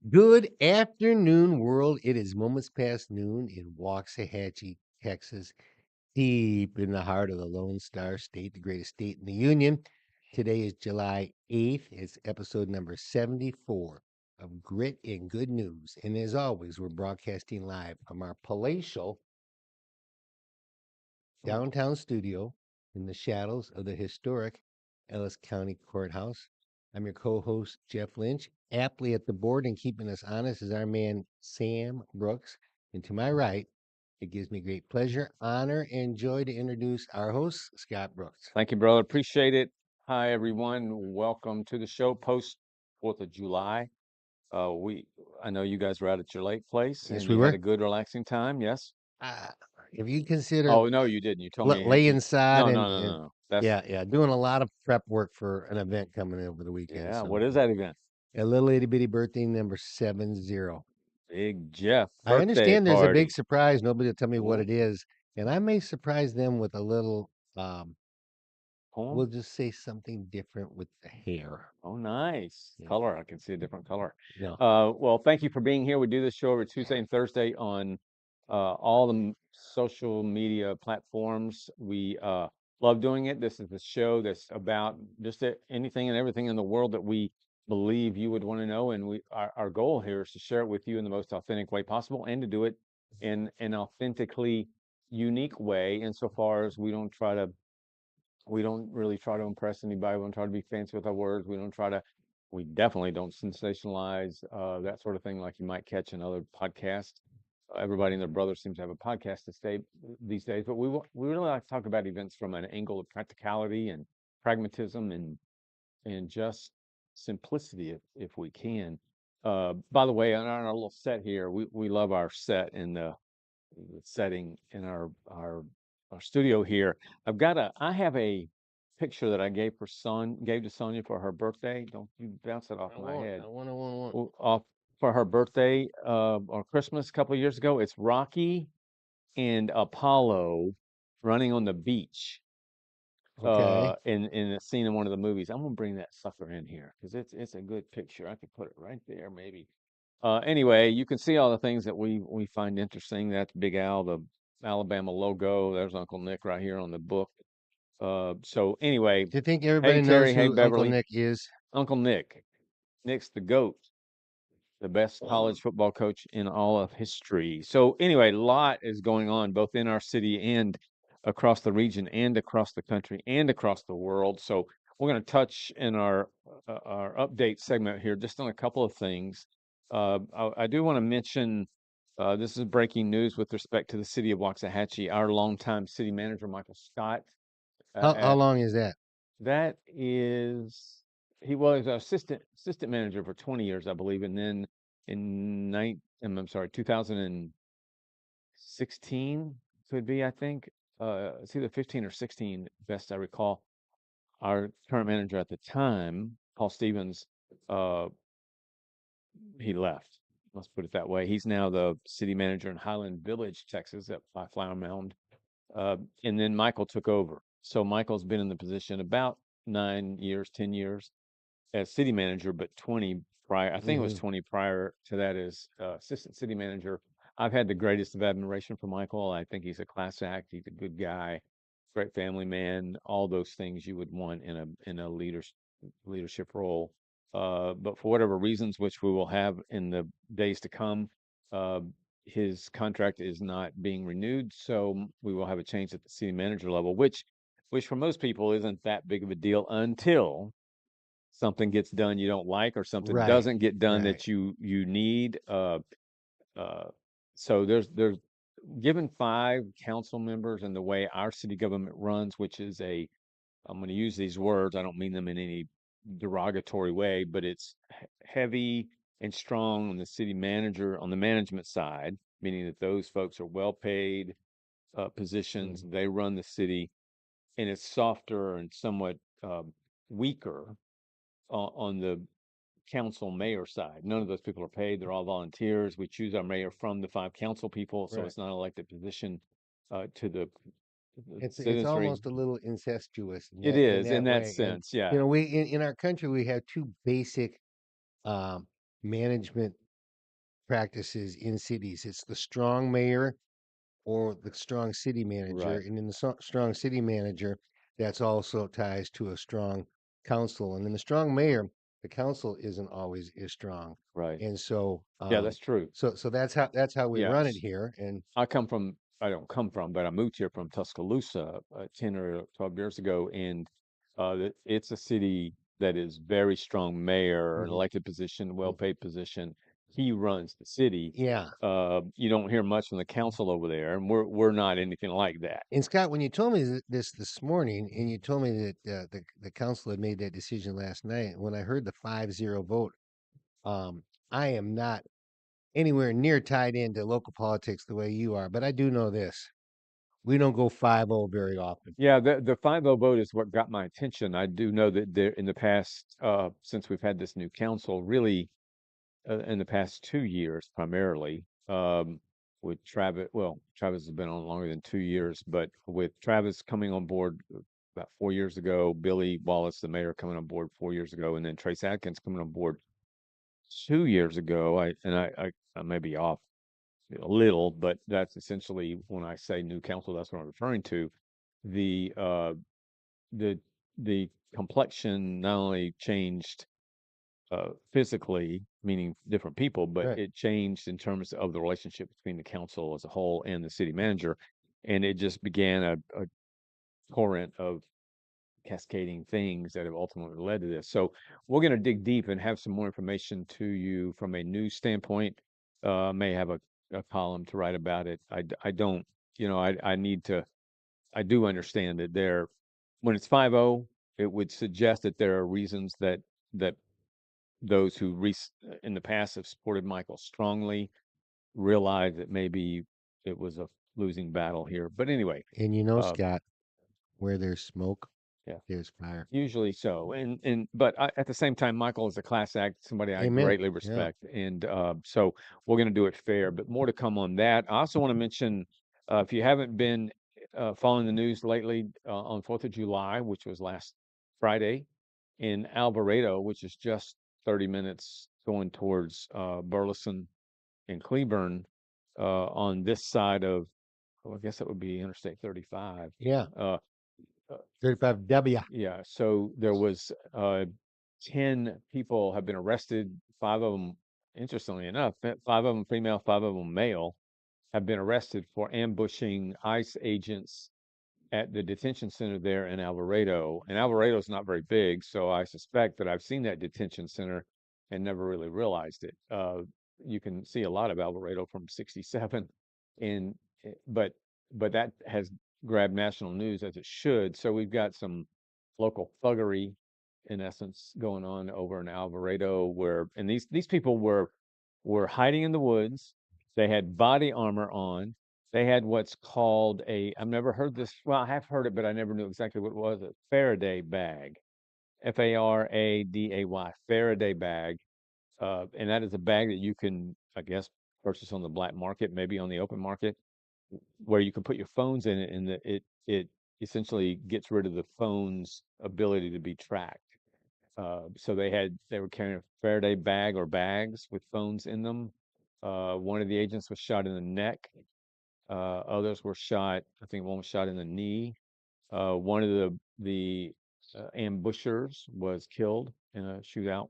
Good afternoon, world. It is moments past noon in Waxahachie, Texas, deep in the heart of the Lone Star State, the greatest state in the Union. Today is July 8th. It's episode number 74 of Grit and Good News. And as always, we're broadcasting live from our palatial downtown studio in the shadows of the historic Ellis County Courthouse. I'm your co-host, Jeff Lynch. Aptly at the board and keeping us honest is our man, Sam Brooks. And to my right, it gives me great pleasure, honor, and joy to introduce our host, Scott Brooks. Thank you, brother. Appreciate it. Hi, everyone. Welcome to the show post 4th of July. I know you guys were out at your lake place Yes, and we you had were. a good relaxing time. Yes. Uh, if you consider Oh, no, you didn't. You told me laying sod no, and, no, no, and no, no. That's yeah, doing a lot of prep work for an event coming over the weekend. yeah. So What is that event? a little itty bitty birthday number 70. Big Jeff I birthday understand there's a big party. surprise. Nobody will tell me what Ooh, it is, and I may surprise them with a little. We'll poem. just say something different with the hair. Oh, nice Yeah, color. I can see a different color. no, Well, thank you for being here. We do this show every Tuesday and Thursday on all the social media platforms. We love doing it. This is a show that's about just anything and everything in the world that we believe you would want to know. And our goal here is to share it with you in the most authentic way possible and to do it in an authentically unique way insofar as we don't really try to impress anybody. We don't try to be fancy with our words. We definitely don't sensationalize that sort of thing like you might catch in other podcasts. Everybody and their brother seems to have a podcast these days, but we really like to talk about events from an angle of practicality and pragmatism and just simplicity if we can. By the way, on our little set here, we love our set and the setting in our studio here. I have a picture that I gave to Sonia for her birthday. Don't you bounce it off I my won't. head. I won't. I won't. I won't. Off for her birthday or Christmas a couple of years ago. It's Rocky and Apollo running on the beach Okay. in a scene in one of the movies. I'm gonna bring that sucker in here because it's a good picture. I could put it right there, maybe. Anyway, you can see all the things that we find interesting. That's Big Al, the Alabama logo. There's Uncle Nick right here on the book. So anyway, Do you think hey everybody knows Terry, hey who Uncle Beverly, Nick is? Uncle Nick. Nick's the GOAT, the best college football coach in all of history. So anyway, a lot is going on both in our city and across the region and across the country and across the world. So we're going to touch in our update segment here just on a couple of things. I do want to mention this is breaking news with respect to the city of Waxahachie. Our longtime city manager, Michael Scott, How uh, long is that? that is, he was assistant manager for 20 years, I believe, and then I'm sorry, 2016 could be, I think. It's either 15 or 16, best I recall. Our current manager at the time, Paul Stevens, uh, he left. Let's put it that way. He's now the city manager in Highland Village, Texas, by Flower Mound. And then Michael took over. So Michael's been in the position about 9 years, 10 years as city manager, but 20 prior, I think it was Hmm. 20 prior to that as assistant city manager. I've had the greatest of admiration for Michael. I think he's a class act. He's a good guy, great family man, all those things you would want in a leadership role. But for whatever reasons, which we will have in the days to come, uh, his contract is not being renewed, so we will have a change at the city manager level, which for most people isn't that big of a deal until something gets done you don't like or something Right. doesn't get done Right. that you need. Uh, so there's given 5 council members and the way our city government runs, which is I'm going to use these words. I don't mean them in any derogatory way, but it's heavy and strong on the city manager on the management side, meaning that those folks are well paid positions. Mhm. They run the city, and it's softer and somewhat weaker on the council mayor side. None of those people are paid. They're all volunteers. We choose our mayor from the 5 council people, so Right. it's not an elected position to the It's citizenry. almost a little incestuous It in is in that that way. And sense, yeah. we in our country we have two basic um, management practices in cities. It's the strong mayor or the strong city manager, Right. and in the strong city manager, that's also ties to a strong council, and then the strong mayor, the council isn't always as strong, Right. and so Yeah, that's true. so that's how we run it Yes. here, and I don't come from, but I moved here from Tuscaloosa 10 or 12 years ago. And it's a city that is very strong mayor, an mhm, elected position, mhm. well-paid position. He runs the city. Yeah. You don't hear much from the council over there, and we're not anything like that. And Scott, when you told me this morning, and you told me that the council had made that decision last night, when I heard the 5-0 vote, um, I am not anywhere near tied into local politics the way you are, but I do know this: we don't go 5-0 very often. Yeah, the 5-0 vote is what got my attention. I do know that there in the past, since we've had this new council, really in the past 2 years primarily, with Travis. Well, Travis has been on longer than 2 years, but with Travis coming on board about 4 years ago, Billy Wallace, the mayor, coming on board 4 years ago, and then Trace Adkins coming on board 2 years ago. I may be off a little, but that's essentially when I say new council, that's what I'm referring to. The the the complexion not only changed physically, meaning different people, but Right. it changed in terms of the relationship between the council as a whole and the city manager. And it just began a torrent of cascading things that have ultimately led to this. So we're going to dig deep and have some more information to you from a news standpoint. May have a column to write about it. I don't, I need to, I do understand that when it's 5-0, it would suggest that there are reasons that those who in the past have supported Michael strongly realize that maybe it was a losing battle here. But anyway, And you know, uh, Scott, where there's smoke, yeah, there's fire. usually so. But at the same time, Michael is a class act, somebody I Amen. greatly Yeah. respect, and so we're going to do it fair. But more to come on that. I also want to mention, if you haven't been following the news lately, on 4th of July, which was last Friday, in Alvarado, which is just 30 minutes going towards Burleson and Cleburne, on this side of, well, I guess that would be Interstate 35. Yeah. Uh, 35W. yeah, so there was 10 people have been arrested. Five of them, interestingly enough, five of them female, five of them male, have been arrested for ambushing ICE agents at the detention center there in Alvarado. And Alvarado is not very big, so I suspect that I've seen that detention center and never really realized it. You can see a lot of Alvarado from 67, and but that has grabbed national news as it should. So we've got some local thuggery, in essence, going on over in Alvarado, and these people were hiding in the woods. They had body armor on. They had what's called I've never heard this. Well, I have heard it, but I never knew exactly what it was. A Faraday bag, Faraday, Faraday bag. And that is a bag that you can, I guess, purchase on the black market, maybe on the open market, where you can put your phones in it, and it essentially gets rid of the phone's ability to be tracked. So they were carrying a Faraday bag or bags with phones in them. One of the agents was shot in the neck. Others were shot. I think one was shot in the knee. One of the ambushers was killed in a shootout.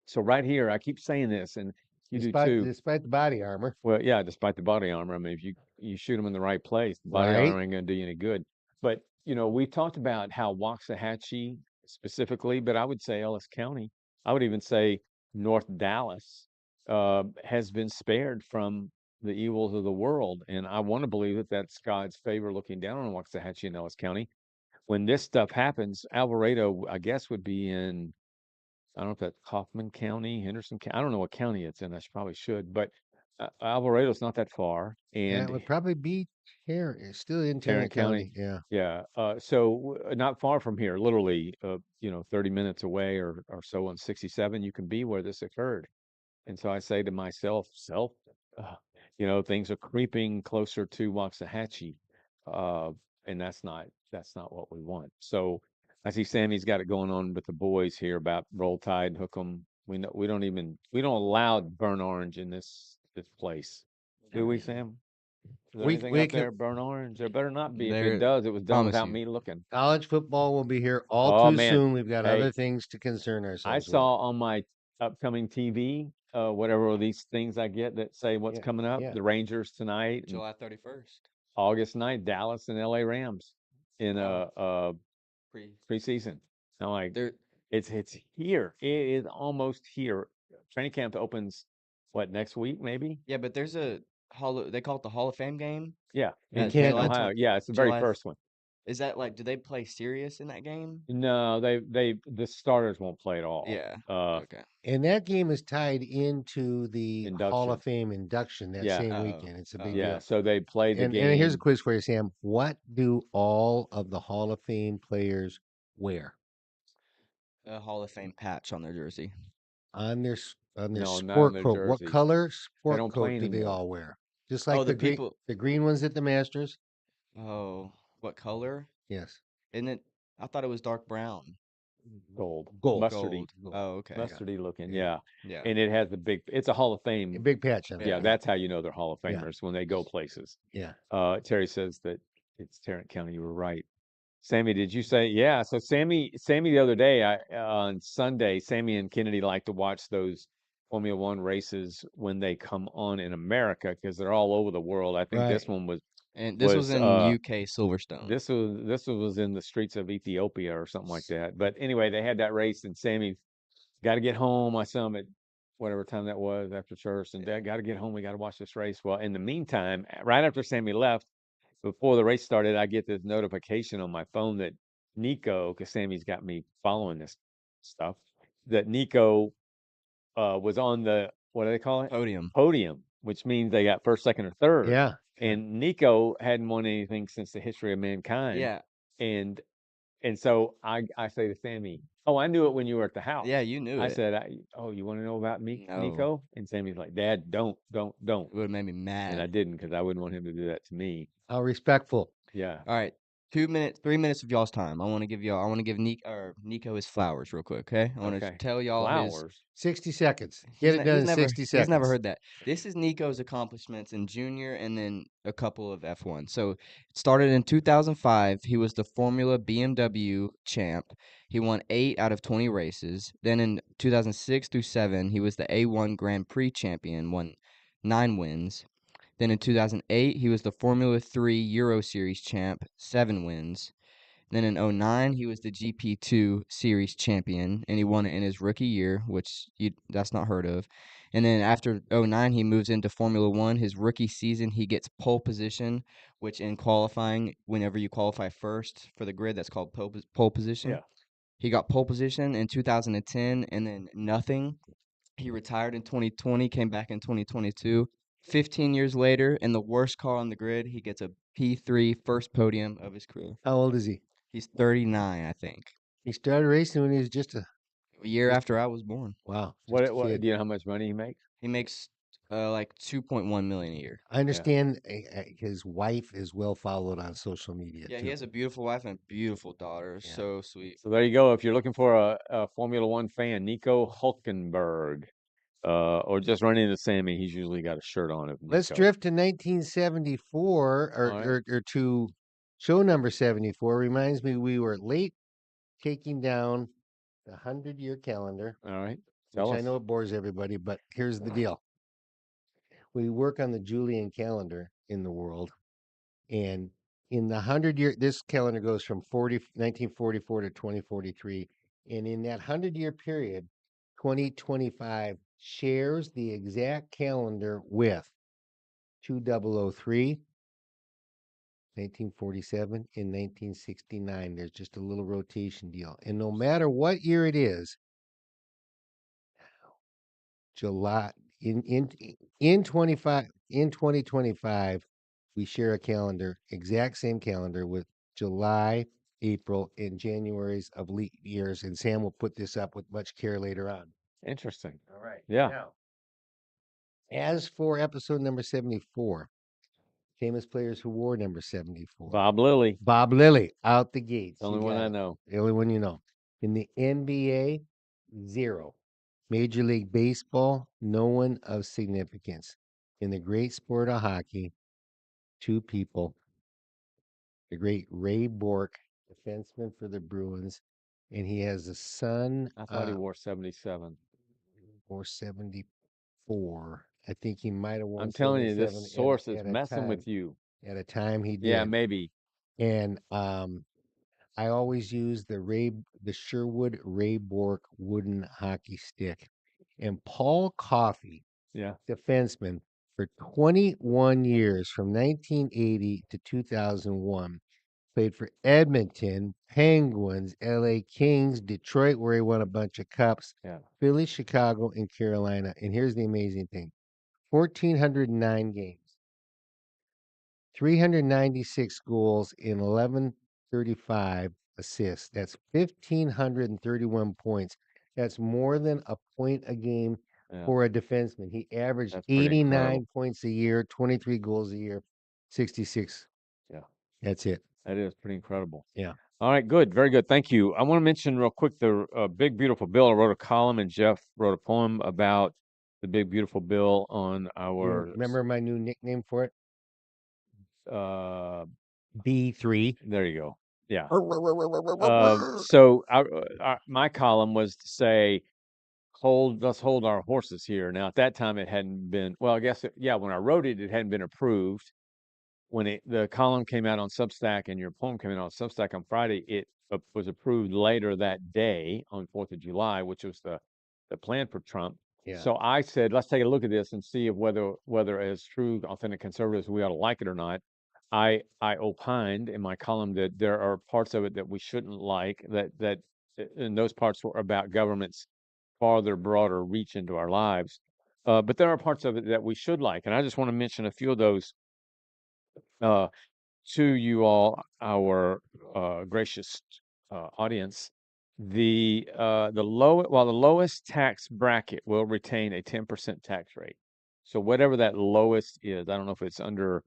So right here, I keep saying this, and you do Despite too. despite the body armor, Well, yeah, despite the body armor, I mean, if you shoot them in the right place, the body right? armor ain't gonna do you any good. But we talked about how Waxahachie specifically, but I would say Ellis County, I would even say North Dallas, has been spared from the evils of the world, and I want to believe that that's God's favor looking down on Waxahachie and Ellis County. When this stuff happens, Alvarado, I guess, would be in, I don't know if that's Kaufman County, Henderson County. I don't know what county it's in. Probably should, but Alvarado's not that far, That and would probably be still in Tarrant Tarrant County, County. Yeah. yeah. So not far from here, literally, 30 minutes away or so on 67, you can be where this occurred. And so I say to myself, uh, things are creeping closer to Waxahachie, uh, and that's not what we want. So I see Sammy's got it going on with the boys here about roll tide, hook 'em. We know we don't allow burnt orange in this this place. Not Do we, really. Sam? Is there We anything we up can there burnt orange? There better not be. If it There, does, it was done promise without you. me looking. college football will be here all Oh too man, soon. We've got hey, other things to concern I ourselves with. saw on my upcoming TV, whatever these things I get that say what's Yeah, coming up. yeah. The Rangers tonight and July 31st. August 9th, Dallas and LA Rams in Oh. Pre. preseason. I'm like, There. it's here. It is almost here. Training camp opens what next week, maybe? Yeah, but there's a they call it the Hall of Fame game. Yeah, In in Canton. Ohio. Yeah, it's the very July. first one. Is that like? Do they play serious in that game? No, the starters won't play at all. Yeah. Uh, Okay. And that game is tied into the Hall induction. of Fame induction that Yeah. same Oh. weekend. It's a big Yeah, deal. so they play the And here's a game. quiz for you, Sam. What do all of the Hall of Fame players wear A Hall of Fame patch on their jersey. on their No, not on sport their coat? What jerseys. color They sport don't coat play do they anymore. all wear? Just like Oh, the people. the green ones at the Masters. Oh, what color? Yes, Isn't it? I thought it was dark brown. Gold. gold, Mustardy. Gold. Oh, okay. Yeah. Mustardy looking. Yeah. Yeah. Yeah. And it has the big, it's a Hall of A Fame. big patch on it. Yeah, Yeah. that's how you know they're Hall of Yeah. Famers when they go places. Yeah. Terry says that it's Tarrant County. You were right. Sammy, did you say? Yeah. So Sammy, the other day, on Sunday, Sammy and Kennedy like to watch those Formula One races when they come on in America because they're all over the world. I think this Right. one And this was in UK Silverstone. this was in the streets of Ethiopia or something like that. But anyway, they had that race, and Sammy got to get home. I saw him at whatever time that was after church, and Dad got to get home. We got to watch this race. Well, in the meantime, right after Sammy left, before the race started, I get this notification on my phone that Nico, because Sammy's got me following this stuff, that Nico was on the what do they call it? Podium. Podium, which means they got first, second, or third. Yeah. And Nico hadn't won anything since the history of mankind. Yeah. And so I say to Sammy, "Oh, I knew it when you were at the house." Yeah, you knew I it. said, "Oh, you want to know about me, No. Nico?" And Sammy's like, "Dad, don't." It would have made me And I mad. didn't because I wouldn't want him to do that to me. How respectful. Yeah. All right. 2 minutes, 3 minutes of y'all's time. I want to give Nico his flowers real quick, okay? I want to Okay. tell y'all his. Flowers. 60 seconds. Get it done in 60 seconds. He's never heard that. This is Nico's accomplishments in junior and then a couple of F1. So it started in 2005. He was the Formula BMW champ. He won 8 out of 20 races. Then in 2006 through 7, he was the A1 Grand Prix champion, won 9 wins. Then in 2008, he was the Formula 3 Euro Series champ, 7 wins. Then in 2009, he was the GP2 Series champion, and he won it in his rookie year, which that's not heard of. And then after 2009, he moves into Formula 1. His rookie season, he gets pole position, which in qualifying, whenever you qualify first for the grid, that's called pole position. Yeah. He got pole position in 2010, and then nothing. He retired in 2020, came back in 2022. 15 years later, in the worst car on the grid, he gets a P3 first podium of his career. How old is he? He's 39, I think. He started racing when he was just a year after I was born. wow. What Just a kid. do you know how much money he makes? He makes like 2.1 million a year. I understand his wife is well followed on social media. Yeah, too. he has a beautiful wife and a beautiful daughter. Yeah. So sweet. So there you go. If you're looking for a Formula One fan, Nico Hulkenberg, or just run into Sammy, he's usually got a shirt on of Nico. Let's drift to 1974 All right. or to show number 74. Reminds me we were late taking down the 100-year calendar, All right. which Tell I us. know it bores everybody, but here's the deal. We work on the Julian calendar in the world, and in the 100-year, this calendar goes from 1944 to 2043, and in that 100-year period, 2025 shares the exact calendar with 2003, 1947, and 1969. There's just a little rotation deal. And no matter what year it is, July in 2025, we share a calendar, exact same calendar with July, April, and January's of leap years. And Sam will put this up with much care later on. Interesting. All right. Yeah. Now, as for episode number 74, famous players who wore number 74. Bob Lilly, Bob Lilly, out the gates. the only You one got I it. know. The only one you know. In the NBA, 0. Major League Baseball, no one of significance. in the great sport of hockey, two people, the great Ray Bork, defenseman for the Bruins, and he has a son, I thought he wore 77. or 74. I think he might have worn I'm telling you, this 77 source is at a messing time. with you. At a time he Yeah, did. maybe. And I always use the Sherwood Ray Bork wooden hockey stick. And Paul Coffey, Yeah. defenseman, for 21 years from 1980 to 2001, played for Edmonton, Penguins, LA Kings, Detroit, where he won a bunch of cups, Yeah. Philly, Chicago, and Carolina. And here's the amazing thing: 1,409 games, 396 goals in 1135 assists. That's 1,531 points. That's more than a point a game Yeah. for a defenseman. He averaged That's pretty 89 incredible. points a year, 23 goals a year, 66. Yeah. That's it. That is pretty incredible. Yeah. All right, good. Very good. Thank you. I want to mention real quick the Big Beautiful Bill. I wrote a column and Jeff wrote a poem about the Big Beautiful Bill on You our remember my new nickname for it? uh B3. there you go. Yeah. So my column was to say let's hold our horses here. Now at that time it hadn't been, well, I guess when I wrote it, it hadn't been approved. When the column came out on Substack and your poem came out on Substack on Friday, it was approved later that day on 4th of July, which was the plan for Trump. Yeah. So I said, let's take a look at this and see if whether as true, authentic conservatives, we ought to like it or not. I opined in my column that there are parts of it that we shouldn't like, and those parts were about government's farther, broader reach into our lives. But there are parts of it that we should like. And I just want to mention a few of those to you all, our gracious audience. The lowest tax bracket will retain a 10% tax rate. So whatever that lowest is, I don't know if it's under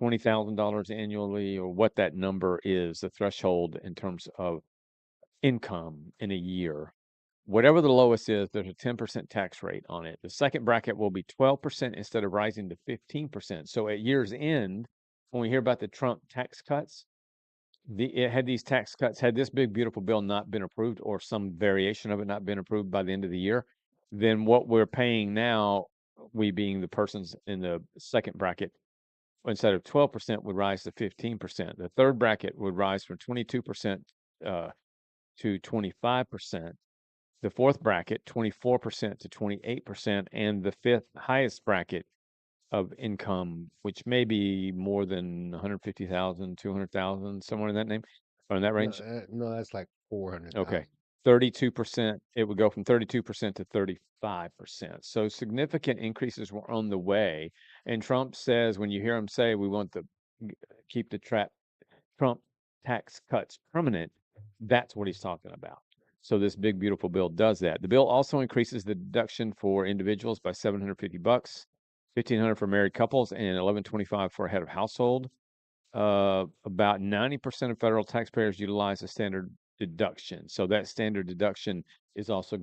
$20,000 annually or what that number is, the threshold in terms of income in a year. Whatever the lowest is, there's a 10% tax rate on it. The second bracket will be 12% instead of rising to 15%. So at year's end, when we hear about the Trump tax cuts, had this big beautiful bill not been approved or some variation of it not been approved by the end of the year, then what we're paying now, we being the persons in the second bracket, instead of 12% would rise to 15%. The third bracket would rise from 22% to 25%. The fourth bracket, 24% to 28%, and the fifth highest bracket of income, which may be more than 150,000, 200,000, somewhere in that name, or in that range. No, that's like 400,000. Okay. 32%, it would go from 32% to 35%. So significant increases were on the way. And Trump says, when you hear him say, we want to keep the Trump tax cuts permanent, that's what he's talking about. So this big beautiful bill does that. The bill also increases the deduction for individuals by $750, $1,500 for married couples, and $1,125 for a head of household. About 90% of federal taxpayers utilize a standard deduction. So that standard deduction is also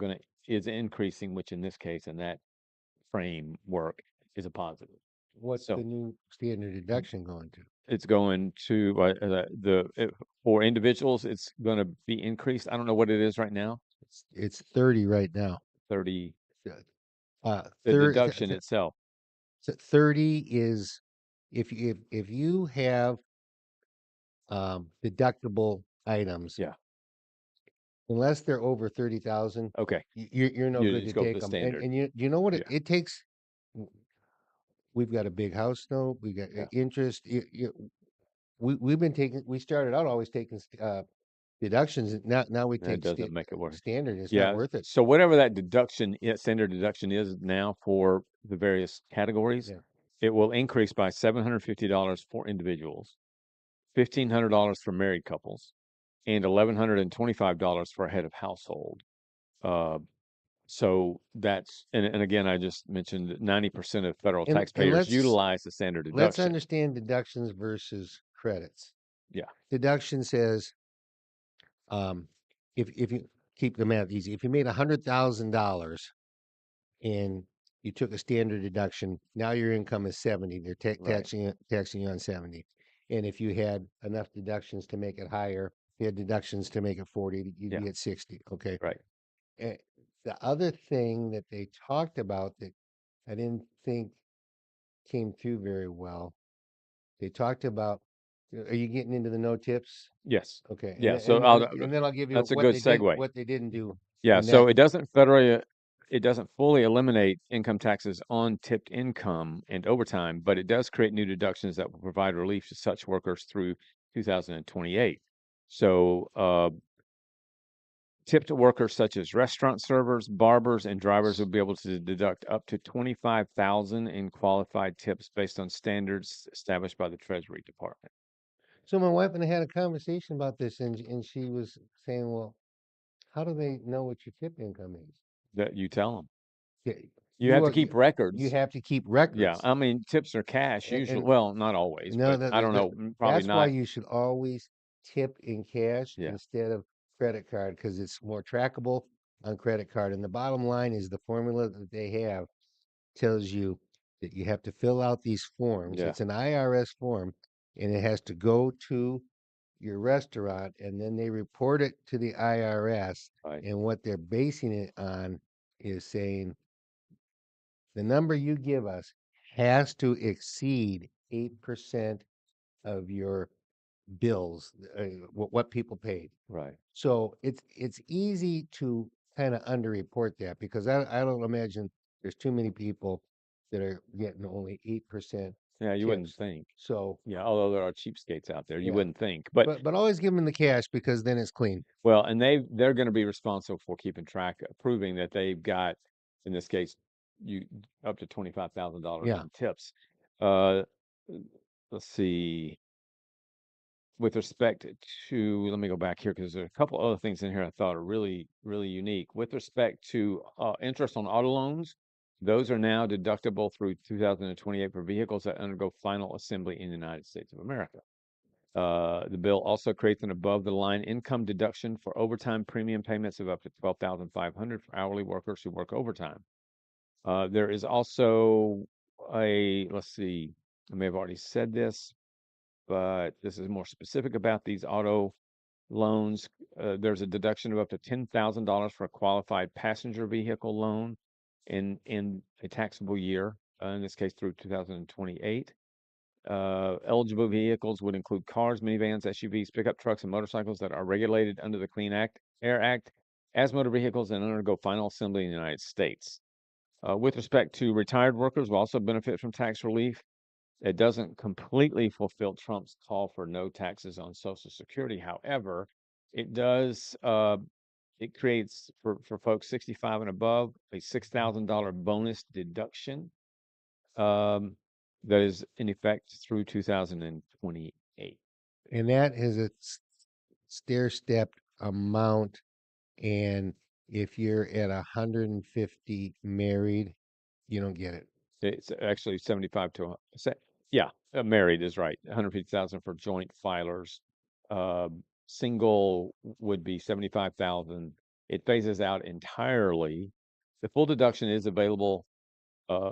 is increasing, which in this case, in that framework, is a positive. What's the new standard deduction going to? It's going to for individuals, it's going to be increased. I don't know what it is right now. It's 30 right now. 30. The deduction itself. 30 is if you have deductible items. Yeah. Unless they're over 30,000. Okay. You're no good to take them. And you know what it takes. We've got a big house now. We got interest. We started out always taking deductions. Now we take doesn't make it work. Standard. It's not worth it. So whatever that standard deduction is now for the various categories, it will increase by $750 for individuals, $1,500 for married couples, and $1,125 for a head of household. So that's, and again, I just mentioned that 90% of federal taxpayers utilize the standard deduction. Let's understand deductions versus credits. Yeah. Deduction says, if you keep the math easy, if you made $100,000 and you took a standard deduction. Now your income is 70. They're Right. taxing you on 70. And if you had enough deductions to make it higher, you had deductions to make it 40, you'd Yeah. be at 60. Okay. Right. And the other thing that they talked about that I didn't think came through very well, they talked about, are you getting into the no tips? Yes. Okay. Yeah. So And then I'll give you that's a good segue. what they didn't do. Yeah. And that, So it doesn't fully eliminate income taxes on tipped income and overtime, but it does create new deductions that will provide relief to such workers through 2028. So, tipped workers such as restaurant servers, barbers, and drivers will be able to deduct up to 25,000 in qualified tips based on standards established by the Treasury Department. so my wife and I had a conversation about this, and she was saying, well, how do they know what your tip income is? That you tell them. Yeah, You have to keep you records. have to keep Yeah, records. I mean, tips are cash usually. And Well, not always, no, but I don't know, probably that's why not. you should always tip in cash Yeah, instead of credit card because it's more trackable on credit card. And the bottom line is the formula that they have tells you that you have to fill out these forms. yeah, It's an IRS form, and it has to go to your restaurant, and then they report it to the IRS. right, And what they're basing it on is saying the number you give us has to exceed 8% of your bills, what people paid. right. So it's easy to kind of underreport that because I don't imagine there's too many people that are getting only 8% Yeah, you wouldn't tips. think. So Yeah, although there are cheapskates out there, you yeah, wouldn't think. But but always give them the cash because then it's clean. well, and they're going to be responsible for keeping track, proving that they've got, in this case, you up to $25,000 Yeah. in tips. Uh, let's see. With respect to, let me go back here because there's a couple other things in here I thought are really, really unique. With respect to interest on auto loans, those are now deductible through 2028 for vehicles that undergo final assembly in the United States of America. The bill also creates an above-the-line income deduction for overtime premium payments of up to $12,500 for hourly workers who work overtime. There is also let's see, I may have already said this, but this is more specific about these auto loans. There's a deduction of up to $10,000 for a qualified passenger vehicle loan in a taxable year, in this case through 2028. Eligible vehicles would include cars, minivans, SUVs, pickup trucks, and motorcycles that are regulated under the Air Act as motor vehicles and undergo final assembly in the United States. With respect to retired workers, will also benefit from tax relief. It doesn't completely fulfill Trump's call for no taxes on Social Security. However, it does. It creates for folks 65 and above a $6,000 bonus deduction um, that is in effect through 2028. And that is a stair-stepped amount. And if you're at 150 married, you don't get it. It's actually 75 to yeah, married is right. 150,000 for joint filers. Single would be 75,000. It phases out entirely. The full deduction is available. Uh,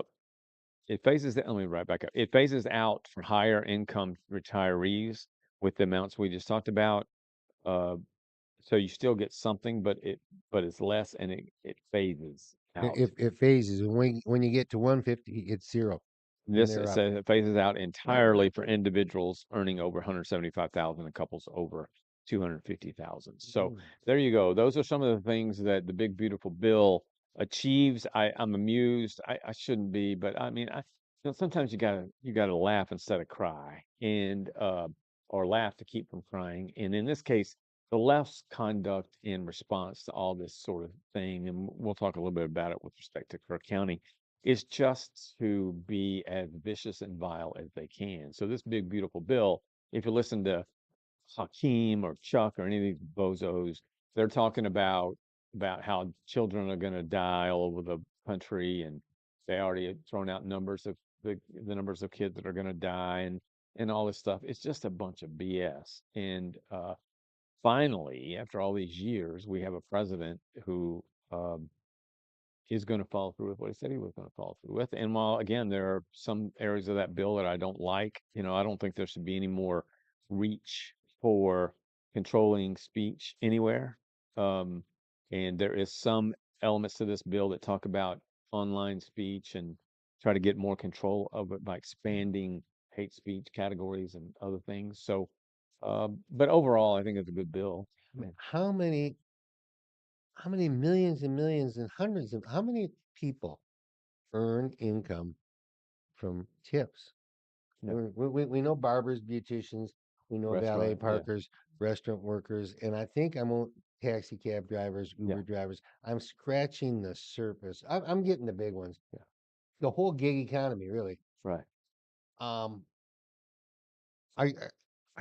let me right back up. It phases out for higher income retirees with the amounts we just talked about. Uh, so you still get something, but it's less and it phases out. It phases, and when you get to 150, it's zero, and This they're up. says it phases out entirely for individuals earning over 175,000 and couples over 250,000. So Mm. there you go. Those are some of the things that the big beautiful bill achieves. I'm amused. I shouldn't be, but I mean, sometimes you gotta laugh instead of cry, and or laugh to keep from crying. And in this case, the left's conduct in response to all this sort of thing, and we'll talk a little bit about it with respect to Kerr County, is just to be as vicious and vile as they can. So this big beautiful bill, if you listen to Hakeem or Chuck or any of these bozos, they're talking about how children are going to die all over the country, and they already had thrown out numbers of the numbers of kids that are going to die and all this stuff. It's just a bunch of BS. And finally, after all these years, we have a president who is going to follow through with what he said he was going to follow through with. And while again, there are some areas of that bill that I don't like, I don't think there should be any more reach for controlling speech anywhere. Um, and there is some elements to this bill that talk about online speech and try to get more control of it by expanding hate speech categories and other things. So, but overall, I think it's a good bill. How many millions and millions and hundreds of how many people earn income from tips? Yeah. We know barbers, beauticians, we know valet Restaurant, yeah, parkers, restaurant workers, and I think I'm on taxi cab drivers, yeah, Uber drivers. I'm scratching the surface. I'm getting the big ones. yeah, The whole gig economy, really. right. Um, are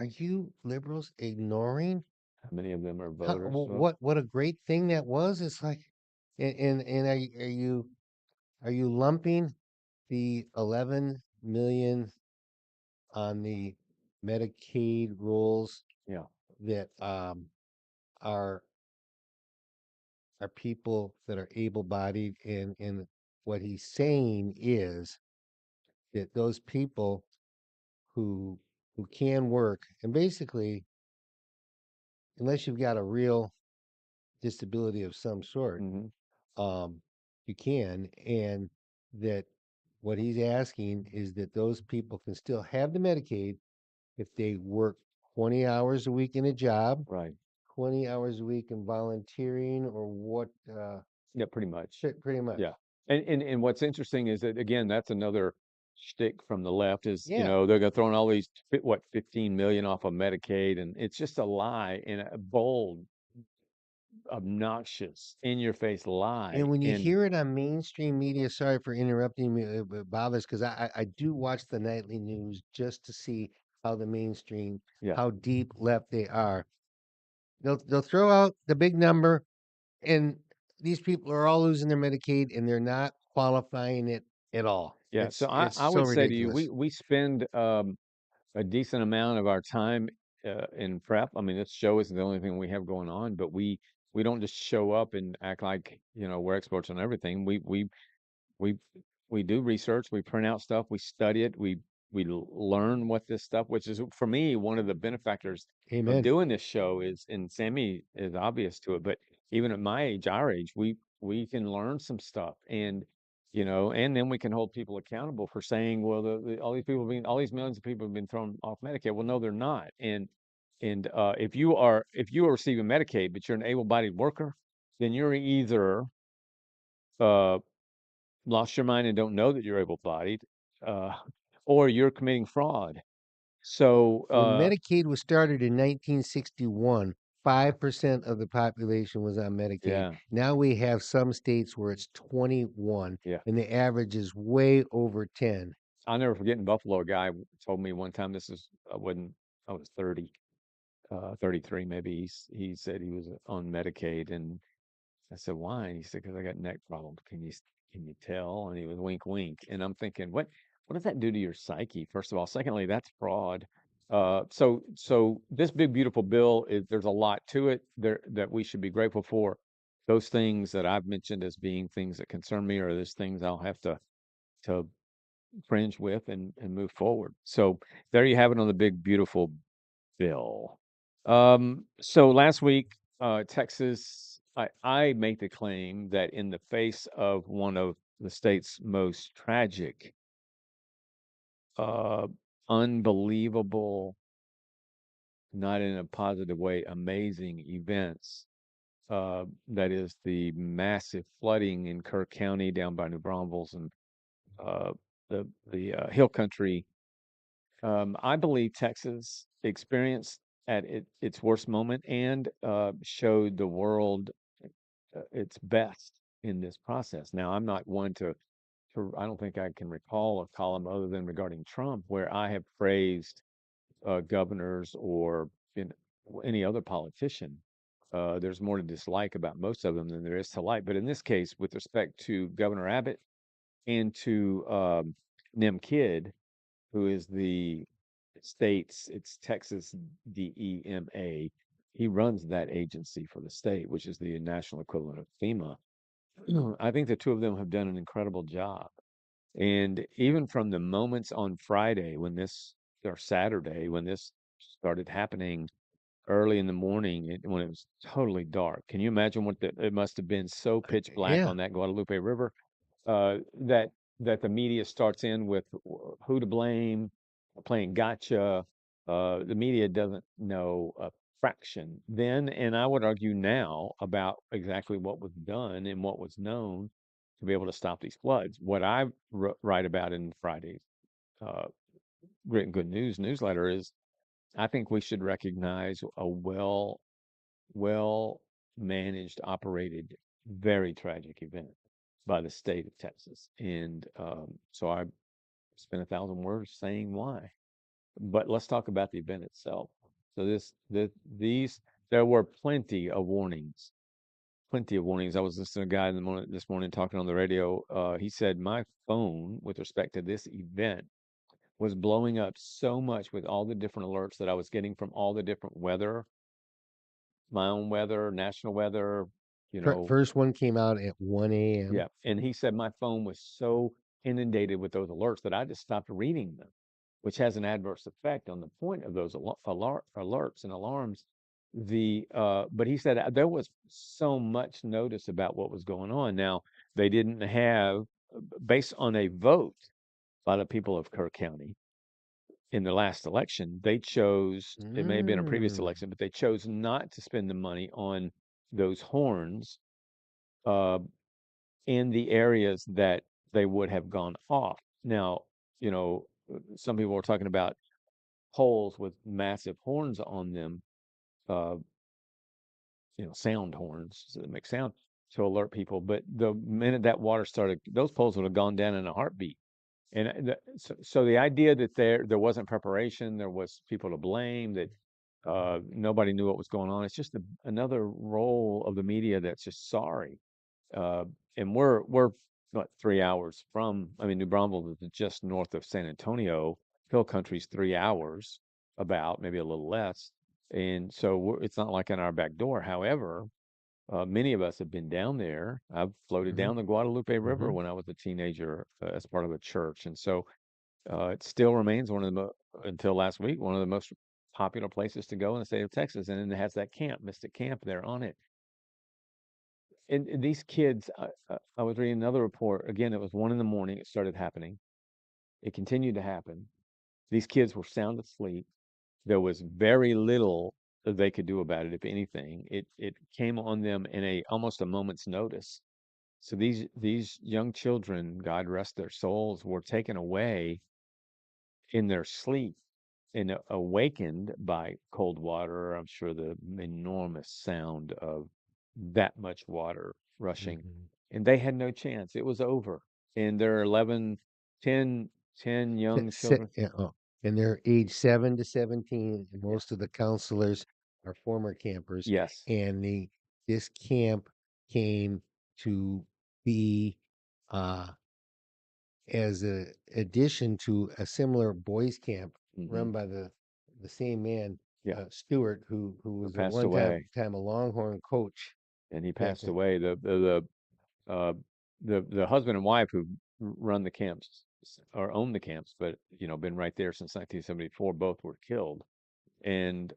you liberals ignoring How many of them are voters? Well, what a great thing that was? It's like, and are you lumping the 11 million on the Medicaid rolls yeah. that are are people that are able-bodied, and what he's saying is that those people who can work, and basically, unless you've got a real disability of some sort, Hmm. um, you can, and that what he's asking is that those people can still have the Medicaid if they work 20 hours a week in a job, Right. 20 hours a week in volunteering, or what, Yeah, pretty much. pretty much. Yeah. And what's interesting is that again, that's another shtick from the left is, Yeah. they're gonna throw all these 15 million off of Medicaid, and it's just a lie and a bold, obnoxious, in your face lie. And when you And hear it on mainstream media, sorry for interrupting me, it bothers because I do watch the nightly news just to see how the mainstream, yeah, how deep left they are. They'll throw out the big number, and these people are all losing their Medicaid, and they're not qualifying it at all. yeah. So I, It's I so would say to you, ridiculous. we spend a decent amount of our time in prep. I mean, this show isn't the only thing we have going on, but we don't just show up and act like, we're experts on everything. We we do research, we print out stuff, we study it, learn what this stuff, which is for me one of the benefactors of Amen. doing this show is, and Sammy is obvious to it, but even at my age, our age, we can learn some stuff, and then we can hold people accountable for saying, well, all these millions of people have been thrown off Medicaid. Well, no, they're not, and if you are receiving Medicaid, but you're an able-bodied worker, then you're either uh lost your mind and don't know that you're able-bodied, uh, or you're committing fraud. So, When Medicaid was started in 1961, 5% of the population was on Medicaid. yeah, Now we have some states where it's 21, yeah. and the average is way over 10. I'll never forget in Buffalo, a guy told me one time, this is, I was 30, 33 maybe. He said he was on Medicaid, and I said, why? And he said, because I got neck problems. Can you tell? And he was wink, wink. And I'm thinking, what does that do to your psyche? First of all, secondly, that's fraud. So this big beautiful bill is, there's a lot to it there that we should be grateful for. Those things that I've mentioned as being things that concern me, or those things I'll have to fringe with and move forward. So there you have it on the big beautiful bill. So last week, Texas, I make the claim that in the face of one of the state's most tragic, uh, unbelievable, not in a positive way, amazing events, that is the massive flooding in Kerr County down by New Braunfels and uh, the Hill Country. I believe Texas experienced at its worst moment and showed the world its best in this process. Now, I'm not one I don't think I can recall a column other than regarding Trump where I have praised governors or any other politician. There's more to dislike about most of them than there is to like. But in this case, with respect to Governor Abbott and to Nim Kidd, who is the it's Texas DEMA. He runs that agency for the state, which is the national equivalent of FEMA. I think the two of them have done an incredible job. And even from the moments on Friday when this, or Saturday, when this started happening early in the morning, when it was totally dark. Can you imagine what it must have been so pitch black Yeah. on that Guadalupe River? That the media starts in with who to blame, playing gotcha. The media doesn't know a fraction then, and I would argue now about exactly what was done and what was known to be able to stop these floods. What I write about in Friday's uh, Grit and Good News newsletter is I think we should recognize a well managed, operated, very tragic event by the state of Texas. And so I spent 1,000 words saying why. But let's talk about the event itself. So these there were plenty of warnings. Plenty of warnings. I was listening to a guy this morning talking on the radio. He said my phone, with respect to this event, was blowing up so much with all the different alerts that I was getting from all the different weather, my own weather, national weather, you know, First one came out at 1 a.m. yeah. And he said my phone was so inundated with those alerts that I just stopped reading them, which has an adverse effect on the point of those alerts and alarms. But he said there was so much notice about what was going on. Now, they didn't have, based on a vote by the people of Kerr County in the last election, they chose, it may have been a previous Mm. election, but they chose not to spend the money on those horns uh, in the areas that they would have gone off. Now, you know, some people were talking about poles with massive horns on them, uh, sound horns that make sound to alert people. But the minute that water started, those poles would have gone down in a heartbeat. And so the idea that there wasn't preparation, there was people to blame, that nobody knew what was going on. It's just another role of the media that's just sorry. Uh, and we're what 3 hours from. I mean, New Braunfels is just north of San Antonio. Hill Country's 3 hours, about maybe a little less, and so it's not like in our back door. However, many of us have been down there. I've floated Hmm. down the Guadalupe River Hmm. when I was a teenager as part of a church, and so it still remains one of the until last week one of the most popular places to go in the state of Texas, and it has that camp, Mystic Camp, there on it. And these kids, I was reading another report. Again, it was 1 in the morning. It started happening. It continued to happen. These kids were sound asleep. There was very little that they could do about it, if anything. It came on them in a almost a moment's notice. So these young children, God rest their souls, were taken away in their sleep and awakened by cold water. I'm sure the enormous sound of that much water rushing, Hmm. and they had no chance. It was over. And there are 11, 10 young children. Yeah, oh, and they're age 7 to 17, and most of the counselors are former campers. Yes. And this camp came to be uh, as a addition to a similar boys camp Hmm. run by the same man, Yeah. Stewart, who Who was at passed one away, time a Longhorn coach and he back passed then. away. Uh, the husband and wife who run the camps or own the camps, but been right there since 1974. Both were killed, and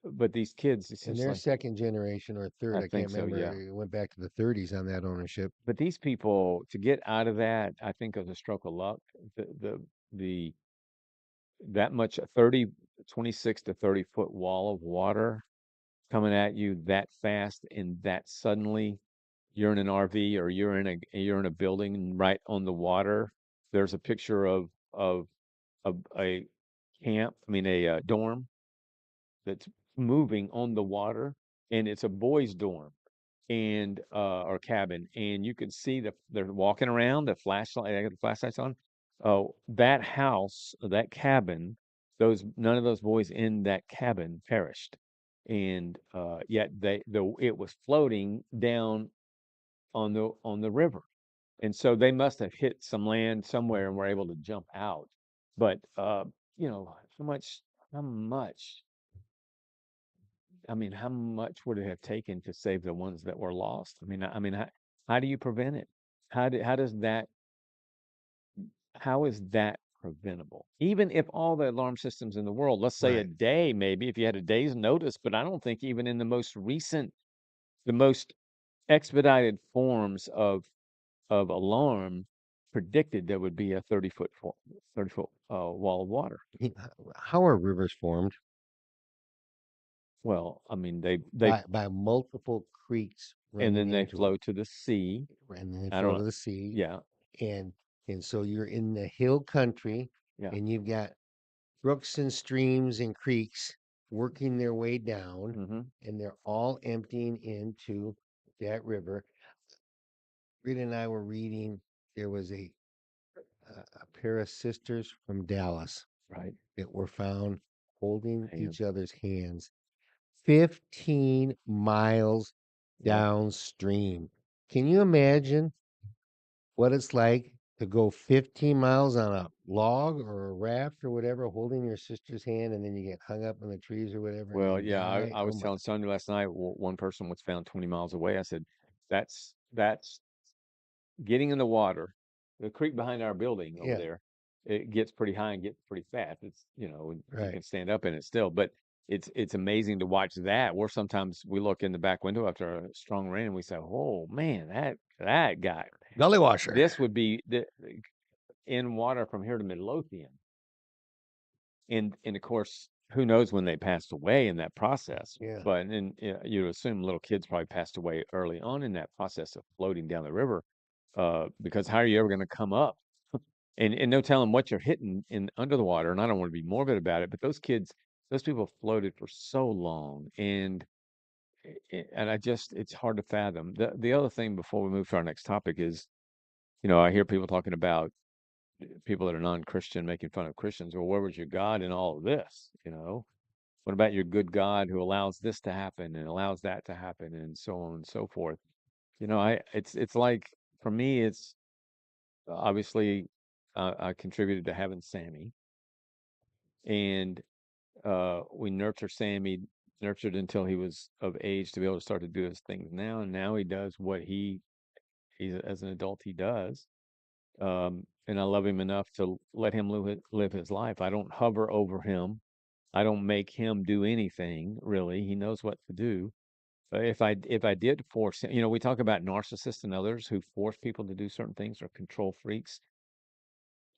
but these kids, it And seems they're like, second generation or third. I I can't think so, remember. yeah. It went back to the 30s on that ownership. But these people, to get out of that, I think, is a stroke of luck. The the that much 30, 26 to 30 foot wall of water coming at you that fast and that suddenly. You're in an RV or you're in a building right on the water. There's a picture of a camp, I mean a dorm that's moving on the water, and it's a boys' dorm and or cabin, and you can see they're walking around, the flashlight, they got the flashlights on. Oh, that house, that cabin, those none of those boys in that cabin perished, and yet it was floating down on the river, and so they must have hit some land somewhere and were able to jump out. But how much I mean, how much would it have taken to save the ones that were lost? I mean, How do you prevent it? How is that preventable? Even if all the alarm systems in the world, let's say a Right. day, maybe if you had a day's notice, but I don't think even in the most recent, the most expedited forms of alarm predicted there would be a 30-foot wall of water. How are rivers formed? Well, I mean, they By multiple creeks and running then they into them, flow to the sea. and then they I don't flow know. to the sea, Yeah, and so you're in the hill country, yeah. and you've got brooks and streams and creeks working their way down, Hmm. and they're all emptying into that river. Rita and I were reading. There was a pair of sisters from Dallas Right. that were found holding Man. each other's hands 15 miles Yeah. downstream. Can you imagine what it's like to go 15 miles on a log or a raft or whatever, holding your sister's hand, and then you get hung up in the trees or whatever, and Well, then yeah, die? I Oh was my! telling Sonia last night, one person was found 20 miles away. I said, that's getting in the water. The creek behind our building over Yeah, there, it gets pretty high and gets pretty fast. It's, you right. can stand up in it still, but it's amazing to watch that. Or sometimes we look in the back window after a strong rain and we say, "Oh man, that guy, Gully washer. this would be in water from here to Midlothian." And of course, who knows when they passed away in that process? Yeah. But and you assume little kids probably passed away early on in that process of floating down the river, because how are you ever going to come up? And no telling what you're hitting in under the water. And I don't want to be morbid about it, but those people floated for so long, and it's hard to fathom. The other thing before we move to our next topic is, I hear people talking about people that are non-Christian making fun of Christians. Well, where was your God in all of this? What about your good God who allows this to happen and allows that to happen and so on and so forth? It's like, for me, it's obviously, I contributed to having Sammy, and we nurture Sammy, nurtured until he was of age to be able to start to do his things now, and now he does what he's as an adult he does. And I love him enough to let him live his life. I don't hover over him. I don't make him do anything really. He knows what to do. If I did force him, we talk about narcissists and others who force people to do certain things, or control freaks.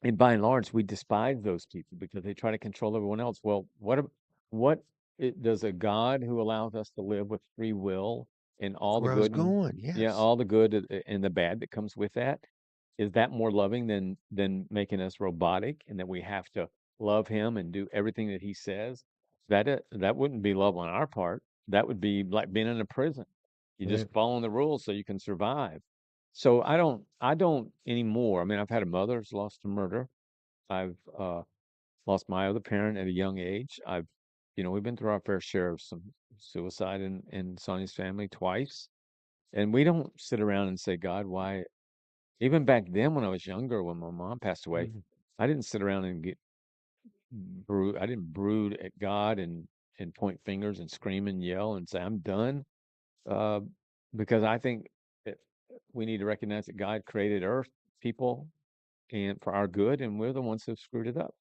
And by and large, we despise those people because they try to control everyone else. Well, does a God who allows us to live with free will and That's all the where I was good and going. yeah, Yes. all the good and the bad that comes with that, is that more loving than making us robotic and that we have to love him and do everything that he says? That wouldn't be love on our part. That would be like being in a prison. You're Right. just following the rules so you can survive. So I don't anymore. I mean, I've had a mother who's lost to murder. I've lost my other parent at a young age. We've been through our fair share of some suicide in Sonny's family twice. And we don't sit around and say, God, why? Even back then when I was younger, when my mom passed away, Mhm. I didn't sit around and I didn't brood at God and point fingers and scream and yell and say, I'm done. Uh, because I think that we need to recognize that God created earth, people, and for our good, and we're the ones who screwed it up.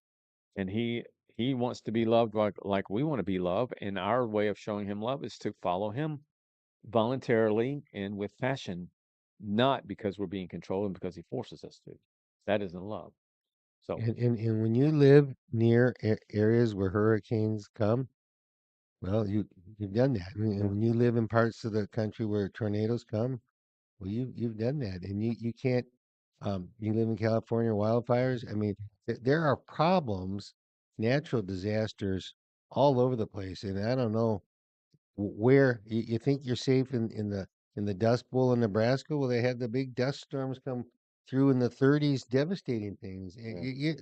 And he wants to be loved like we want to be loved, and our way of showing him love is to follow him voluntarily and with passion, not because we're being controlled and because he forces us to. That isn't love. So And when you live near areas where hurricanes come, well, you've done that. And yeah, when you live in parts of the country where tornadoes come, well, you've done that, and you can't. You live in California, wildfires. I mean, there are problems, natural disasters all over the place, and I don't know where you think you're safe in the Dust Bowl in Nebraska. Well, they had the big dust storms come through in the 30s, devastating things. yeah.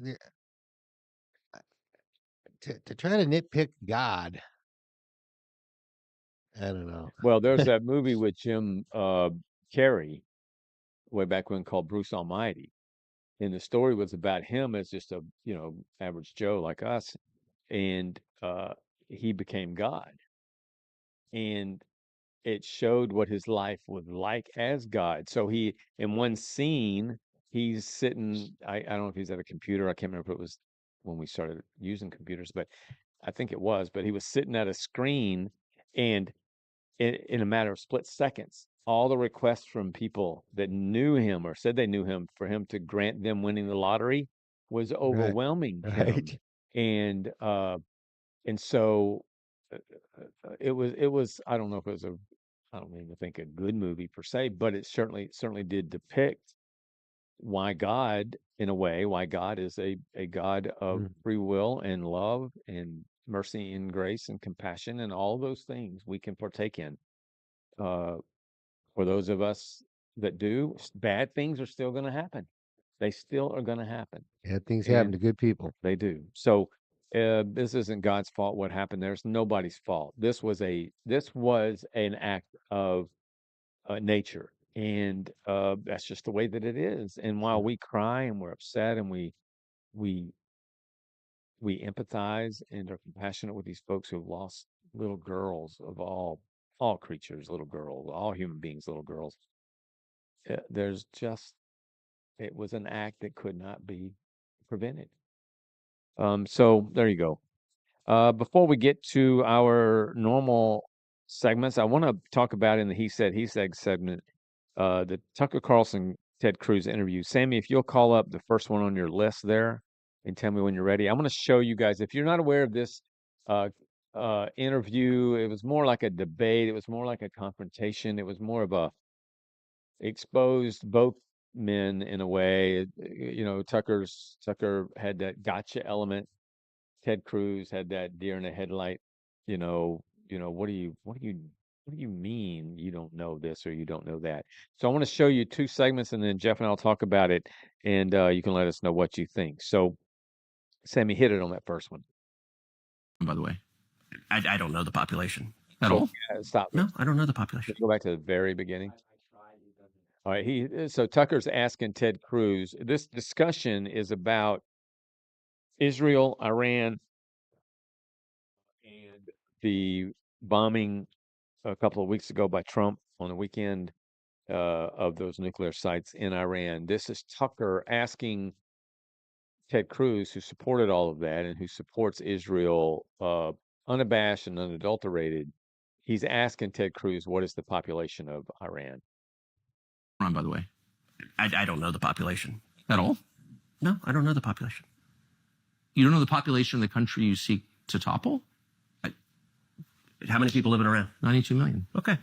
To try to nitpick God, I don't know. Well, there's that movie with Jim Carrey way back when called Bruce Almighty, and the story was about him as just a average Joe like us, and he became God, and it showed what his life was like as God. So he, in one scene, he's sitting, I don't know if he's at a computer. I can't remember if it was when we started using computers, but I think it was. But he was sitting at a screen, and in a matter of split seconds, all the requests from people that knew him or said they knew him for him to grant them winning the lottery was Right. overwhelming him. Right. And so it was I don't know if it was a, I don't even think a good movie per se, but it certainly did depict why God, in a way, why God is a God of Mm. free will and love and mercy and grace and compassion and all those things we can partake in. Uh, for those of us that do, bad things are still going to happen. They still are going to happen, Bad things happen and to good people. they do. So this isn't God's fault. What happened there is nobody's fault. This was an act of nature, and that's just the way that it is. And while we cry and we're upset and we we empathize and are compassionate with these folks who have lost little girls of all creatures, little girls, all human beings, little girls. There's just it was an act that could not be prevented. So there you go. Before we get to our normal segments, I want to talk about in the he said segment, the Tucker Carlson Ted Cruz interview. Sammy, if you'll call up the first one on your list there and tell me when you're ready. I'm going to show you guys. If you're not aware of this uh, interview, it was more like a debate. It was more like a confrontation. It was more of a exposed both men in a way. Tucker had that gotcha element. Ted Cruz had that deer in the headlight. What do you mean you don't know this or you don't know that? So I want to show you two segments, and then Jeff and I'll talk about it, and you can let us know what you think. So, Sammy, hit it on that first one. By the way, I don't know the population at So, all. stop. No, I don't know the population. Let's go back to the very beginning. All right. So Tucker's asking Ted Cruz. This discussion is about Israel, Iran, and the bombing a couple of weeks ago by Trump on the weekend of those nuclear sites in Iran. This is Tucker asking Ted Cruz, who supported all of that and who supports Israel unabashed and unadulterated. He's asking Ted Cruz, what is the population of Iran? By the way, I don't know the population at all. No, I don't know the population. You don't know the population of the country you seek to topple? How many people live in Iran? 92 million. Okay.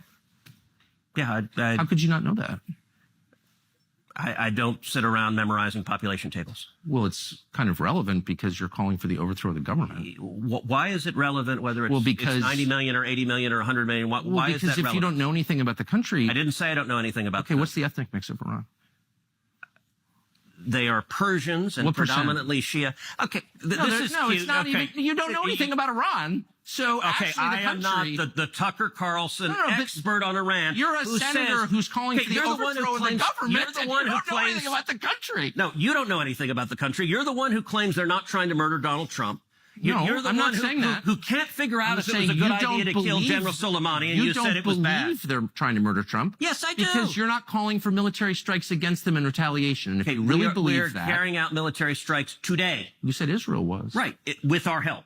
Yeah. How could you not know that? I don't sit around memorizing population tables. Well, it's kind of relevant because you're calling for the overthrow of the government. Why is it relevant whether it's 90 million or 80 million or 100 million? Why is that relevant? Because if you don't know anything about the country... I didn't say I don't know anything about the country. What's the ethnic mix of Iran? They are Persians and predominantly Shia. Okay, it's not even... You don't know anything about Iran. So okay, I am not the Tucker Carlson expert on Iran. You're a senator who's calling for the overthrow of the government. You're the one who claims anything about the country. No, you don't know anything about the country. You're the one who claims they're not trying to murder Donald Trump. You're the one who can't figure out if it was a good idea to kill General Soleimani, and you said it was bad. You don't believe they're trying to murder Trump? Yes, I do. Because you're not calling for military strikes against them in retaliation. And if you really believe that... We're carrying out military strikes today. You said Israel was. Right, with our help.